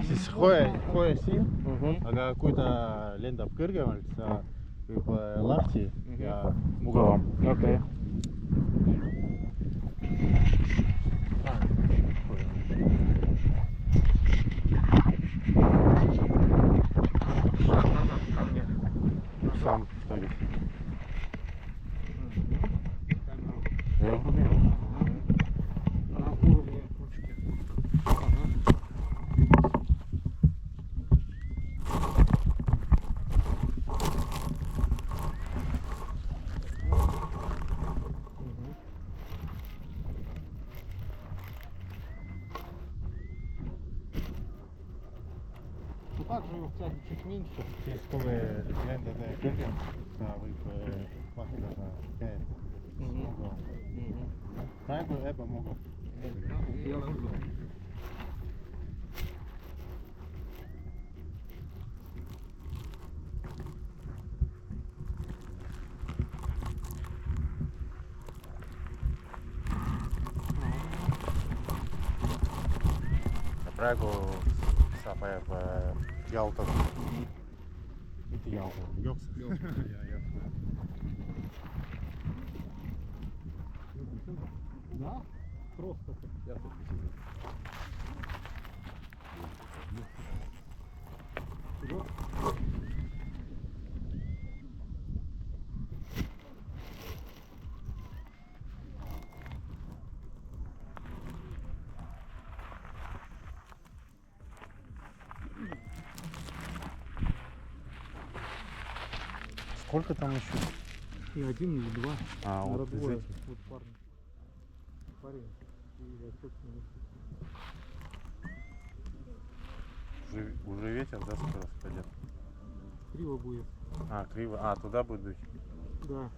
siis hoia siin, aga kui ta lendab kõrgemalt, sa võib lahti ja mugavam. Okei. Сам ставишь. Я умею. На уровне ручки. Ну также его тягивать чуть меньше. Коли лендате kõrgem, ta võib lahti käed mugavam. Praegu ebamugav. Ei ole hullu. Praegu saab jaltada. Mitte jaltada, jookseb. Да? Просто. Я тут посижу. Вперед. Сколько там еще? И один, или два. А, вот из двое. этих. Вот парни. Парень. И я, собственно, Уже ветер, да, скоро пойдет? криво будет. А, криво. А, туда будет дуть? Да.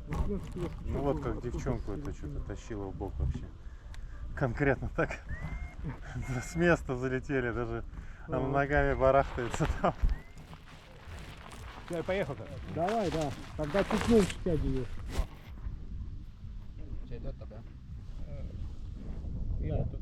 Ну, в принципе, если Ну чё, вот то как оттуда девчонку это слетит. что-то тащило в бок вообще. Конкретно так. С места залетели, даже она ногами барахтается там. Все, поехал-то. Давай, да. Тогда чуть меньше тягиваешь. Все идет тогда. Я тут.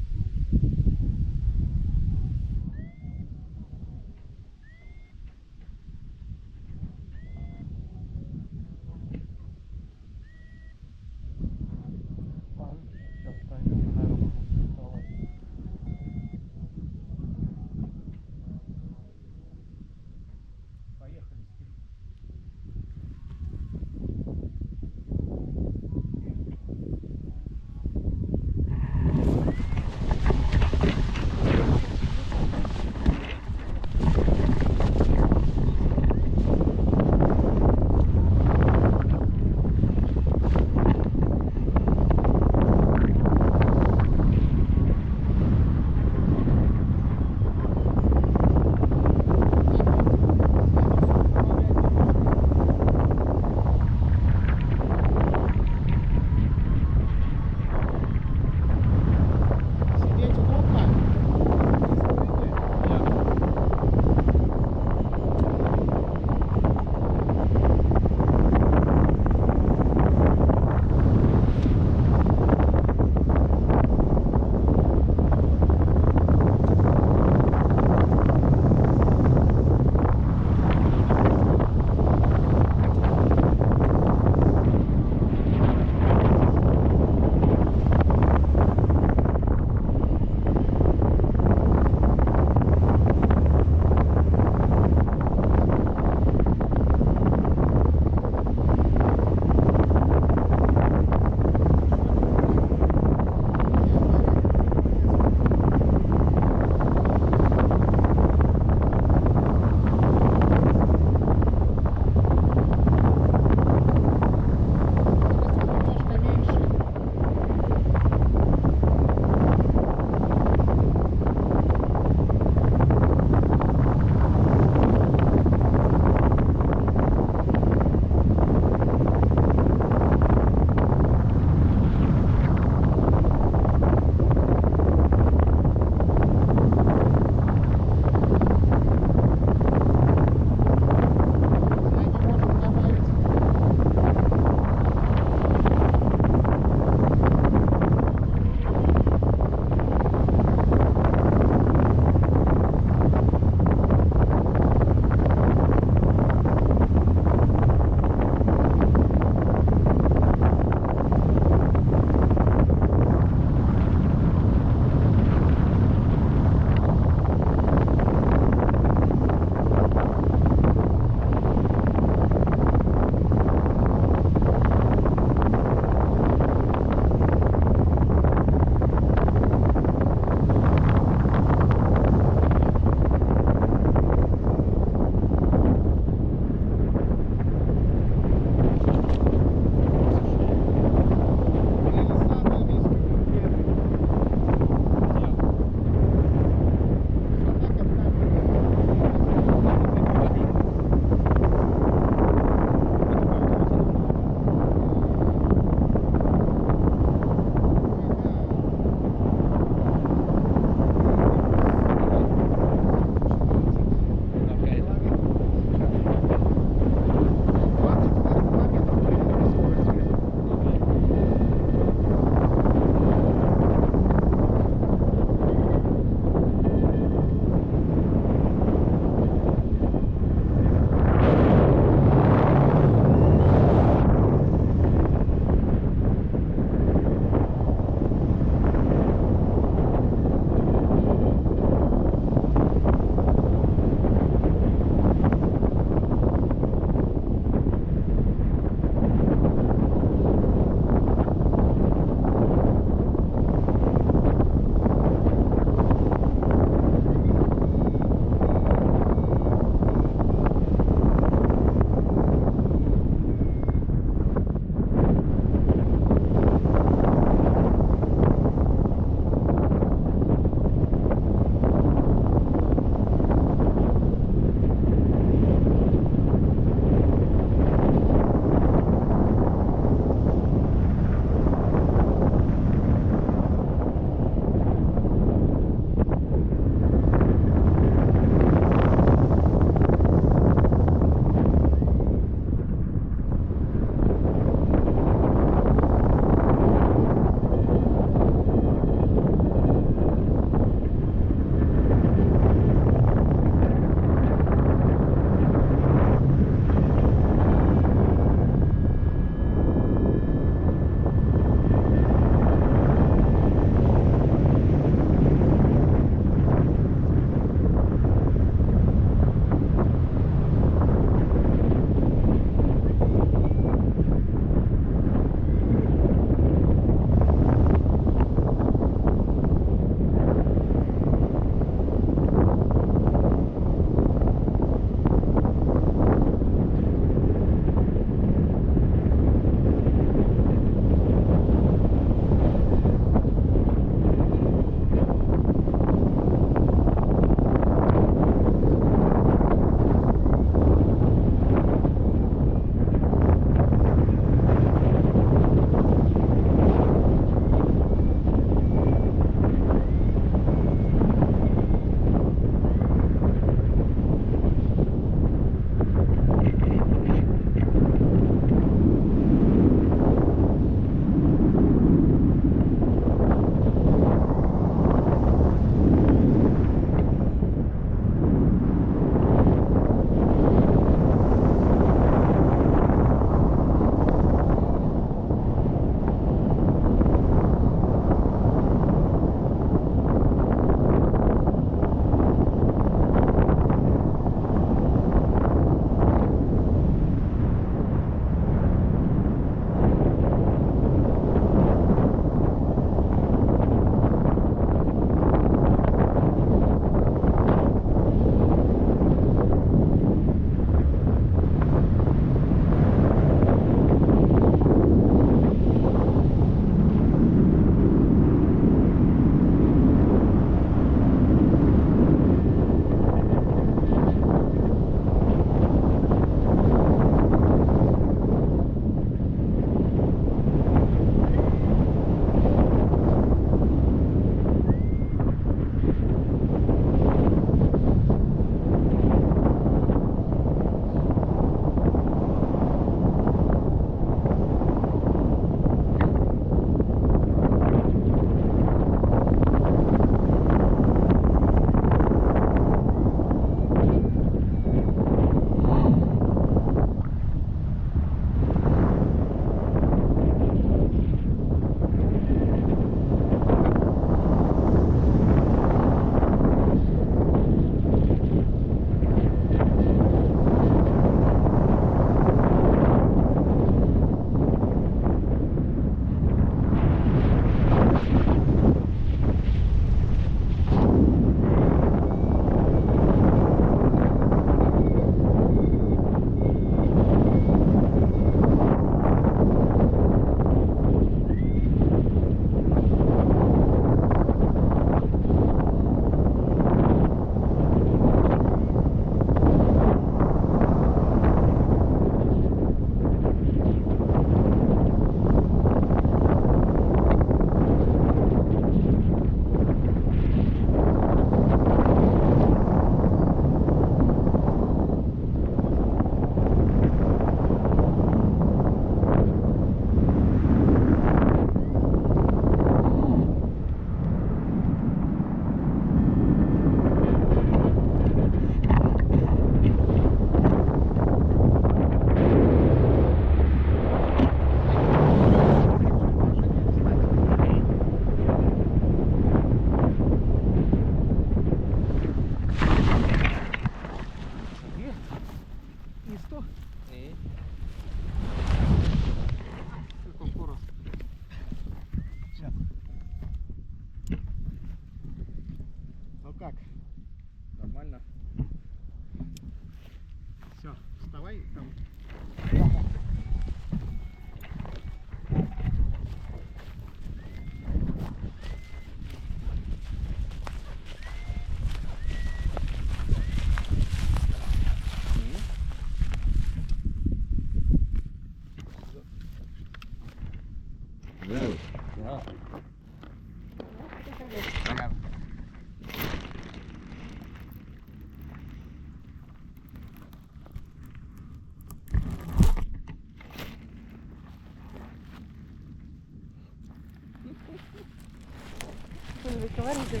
Quello del cavallo è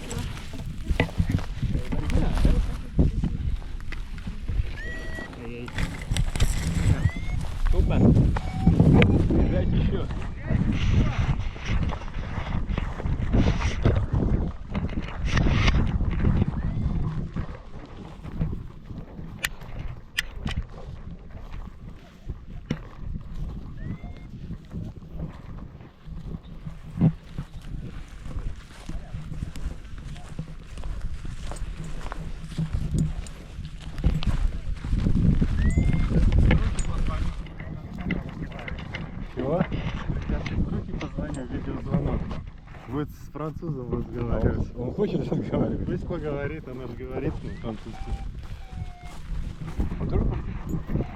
Супер. Дайте еще. Чего? Руки позвоню, видеозвонок. Будет с французом разговаривать. Он хочет разговаривать? Пусть поговорит, она же говорит по-французски. Он тоже?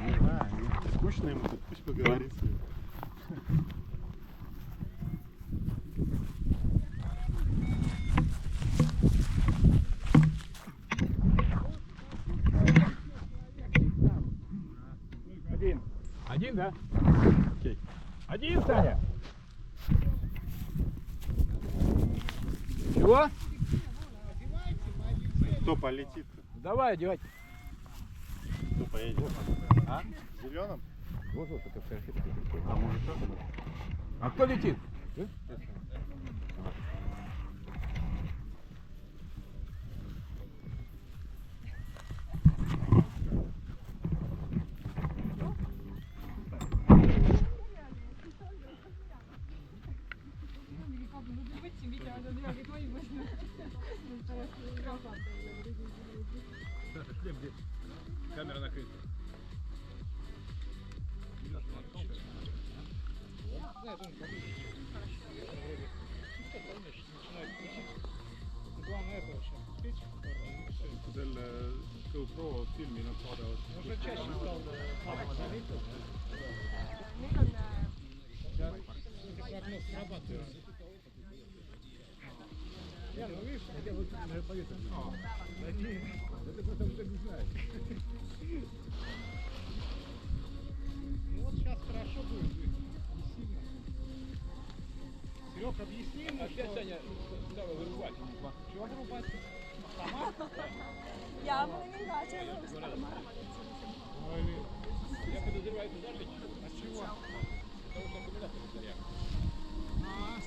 Не знаю, скучно ему тут, пусть поговорит с ним. Один. Один, да? Окей. Один, Саня. Чего? Кто полетит? Давай, одевать. Кто поедет? А? В зеленом? Вот, это хорошо. А может кто-то? А кто летит? Шлем где? Камера накрыта. Главное это сейчас успеть. Del GoPro filmi non so da Уже чаще стал смотреть. Прогноз срабатывает. Не, ну видишь, Я вот повесил. Это просто уже не знаю. ну вот сейчас хорошо будет жить. Не сильно. Серег, объясни ему, Опять что... Саня стала вырубать. Чего вырубать? Автомат? Ja, ma olin ka seal nõus. Или... Я подозреваю, это зажечь. От чего? Потому что аккумулятор заряд. А,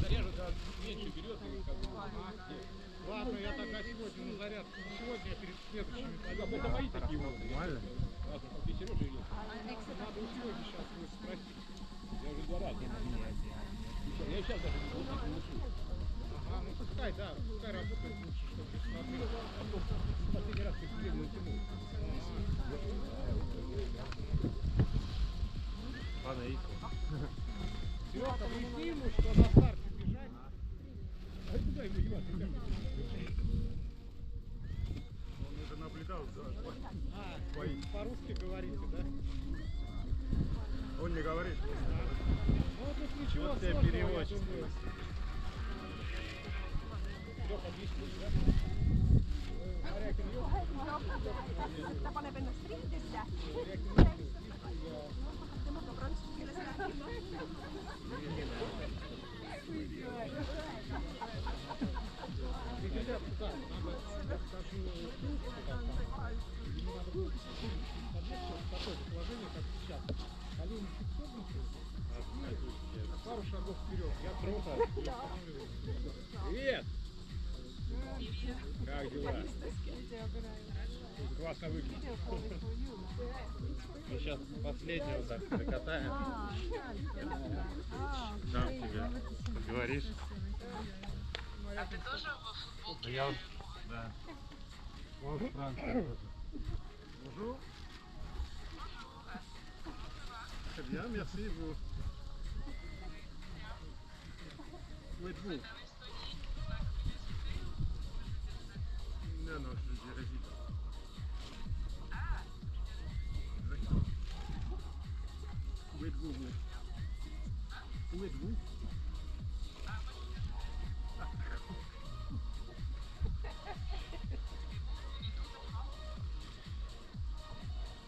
Заряжу, да, меньше берет. И как бы, ладно, я тогда сегодня на зарядку. Сегодня я перед следующими пойду. это мои такие вот. Нормально? Ладно, где Сережа идет. Надо у Сереги сейчас будет спросить. Я уже 2 раза. Я сейчас даже не получу. Ага, ну пускай, да, пускай работает лучше, чтобы без смотреть. Последний раз ты не натянул. Ладно, иди. Серега, объясни ему, что на старте бежать. А куда ему деваться? Он уже наблюдал за А, Свои. по-русски говорите, да? Он не говорит. Ну тут ничего Вот тебе сложного, я переводчик. думаю. Серег, объясни, да? Ta paneb ennast rihtisse. Temaga prantsuse keeles rääkima. Ребят, да, надо даже не надо будет поднять в такое положение, как сейчас. Колени чуть согнуты, и пару шагов вперед. Я круто. Привет! Как дела? Классно выглядит. Мы сейчас последнего так докатаем. Дам тебе. Поговоришь? А ты тоже в футболке? Я вот, да. Вот Франция. Bonjour. Très bien, merci vous. Où êtes-vous? Non, non, je réside. Exactement. Où êtes-vous, vous? Où êtes-vous?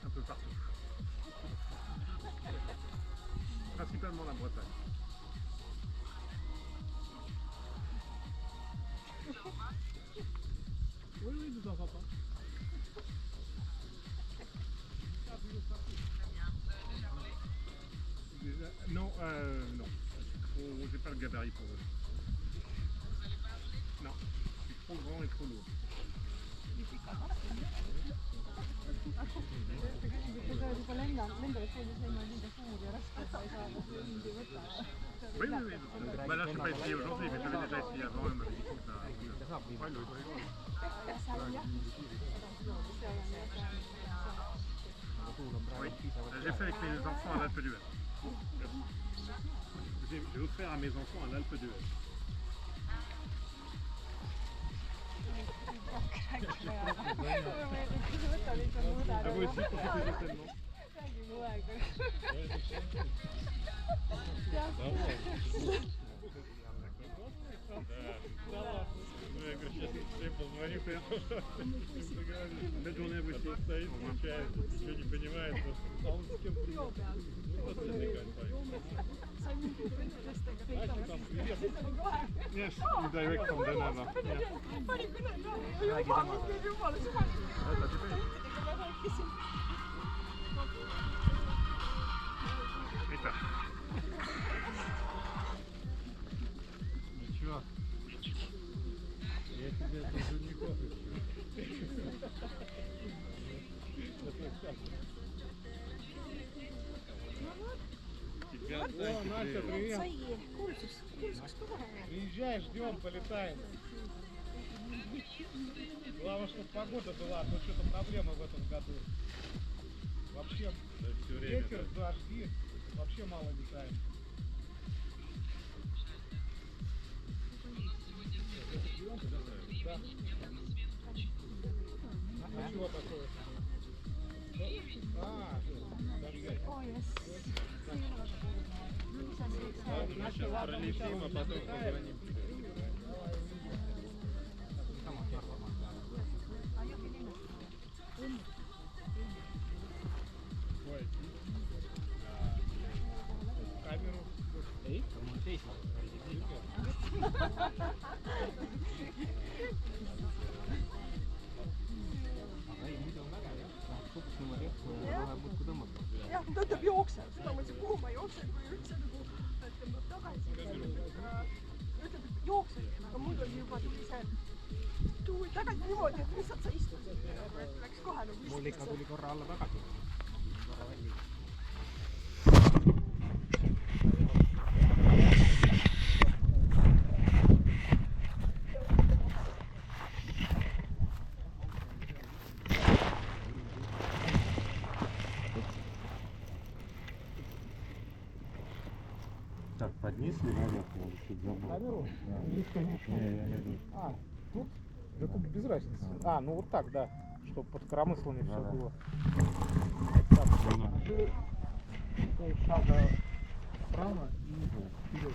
Un peu partout. Principalement la Bretagne. Oui, oui, oui. Bah là, je suis pas essayé aujourd'hui, mais j'avais déjà essayé avant. Elle m'avait dit que ça... Palju ei tohi olla. Oui, j'ai fait avec mes enfants à l'Alpe d'Huez. J'ai offert à mes enfants à l'Alpe d'Huez. Ah, vous aussi, profitez de tellement. Я говорю, сейчас всем позвоню, на journée вы все стоит, включает, ничего не понимает, а он с кем приехал? Ну, вот это Yes, you direct from Denver. Итак. Ничего. Я тебе тоже не кофе. О, Настя, привет. Приезжай, ждем, полетаем. Главное, чтобы погода была, а то что-то проблема в этом году. Вообще, ветер, дожди, вообще мало летаем. Да. А чего такое? Мы сейчас пролетим, а потом позвоним. Ой. Камеру. Эй, jah, ta ütleb jookse, seda ma ütlesin, kuhu ma jooksen, kui üldse nagu tõmbab tagasi. Ütleb, et jooksebki, aga mul oli juba tuli see tuul tagasi niimoodi, et lihtsalt sa istud, et läks kohe nagu istud. Mul ikka tuli korra alla tagasi. Korra välja. Так, поднесли наверх, может, тут забыл. Камеру? Да. Не, я не иду. А, тут? Да тут без разницы. А, ну вот так, да. Чтобы под коромыслами все Да. было. Так, ты полшага вправо и вперед.